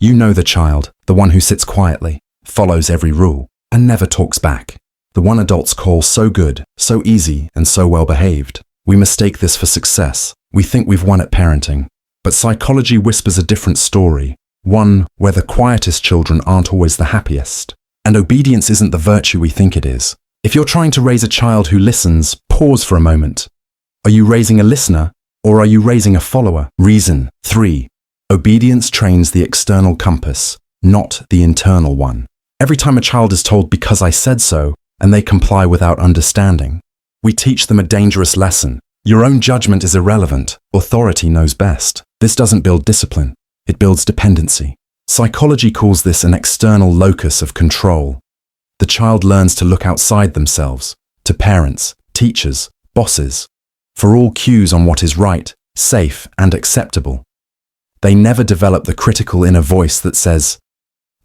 You know the child, the one who sits quietly, follows every rule, and never talks back. The one adults call so good, so easy, and so well behaved. We mistake this for success. We think we've won at parenting. But psychology whispers a different story, one where the quietest children aren't always the happiest. And obedience isn't the virtue we think it is. If you're trying to raise a child who listens, pause for a moment. Are you raising a listener, or are you raising a follower? Reason 3. Obedience trains the external compass, not the internal one. Every time a child is told "because I said so," and they comply without understanding, we teach them a dangerous lesson. Your own judgment is irrelevant. Authority knows best. This doesn't build discipline. It builds dependency. Psychology calls this an external locus of control. The child learns to look outside themselves, to parents, teachers, bosses, for all cues on what is right, safe, and acceptable. They never develop the critical inner voice that says,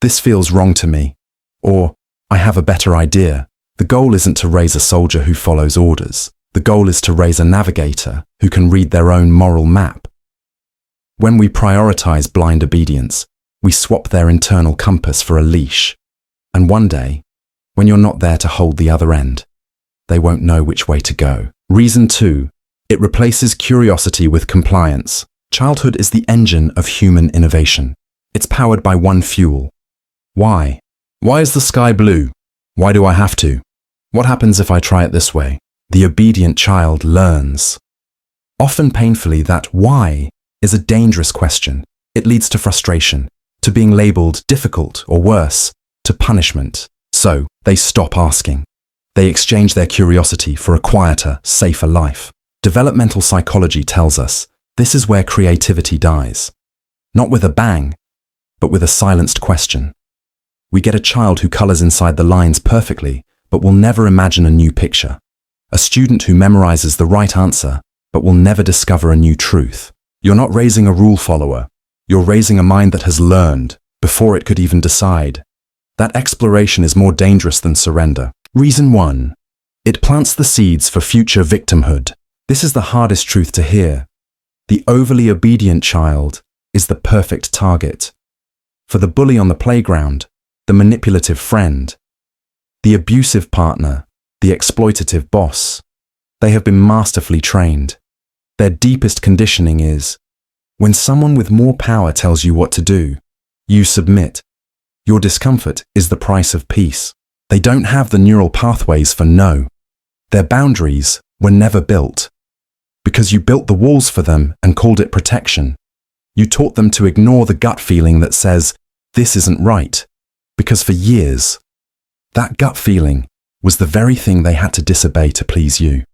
"This feels wrong to me," or "I have a better idea." The goal isn't to raise a soldier who follows orders. The goal is to raise a navigator who can read their own moral map. When we prioritize blind obedience, we swap their internal compass for a leash. And one day, when you're not there to hold the other end, they won't know which way to go. Reason 2. It replaces curiosity with compliance. Childhood is the engine of human innovation. It's powered by one fuel. Why? Why is the sky blue? Why do I have to? What happens if I try it this way? The obedient child learns. Often painfully, that why is a dangerous question. It leads to frustration, to being labeled difficult or worse, to punishment. So they stop asking. They exchange their curiosity for a quieter, safer life. Developmental psychology tells us this is where creativity dies. Not with a bang, but with a silenced question. We get a child who colors inside the lines perfectly, but will never imagine a new picture. A student who memorizes the right answer, but will never discover a new truth. You're not raising a rule follower. You're raising a mind that has learned before it could even decide. That exploration is more dangerous than surrender. Reason 1. It plants the seeds for future victimhood. This is the hardest truth to hear. The overly obedient child is the perfect target. For the bully on the playground, the manipulative friend, the abusive partner, the exploitative boss, they have been masterfully trained. Their deepest conditioning is, when someone with more power tells you what to do, you submit. Your discomfort is the price of peace. They don't have the neural pathways for no. Their boundaries were never built. Because you built the walls for them and called it protection. You taught them to ignore the gut feeling that says, this isn't right. Because for years, that gut feeling was the very thing they had to disobey to please you.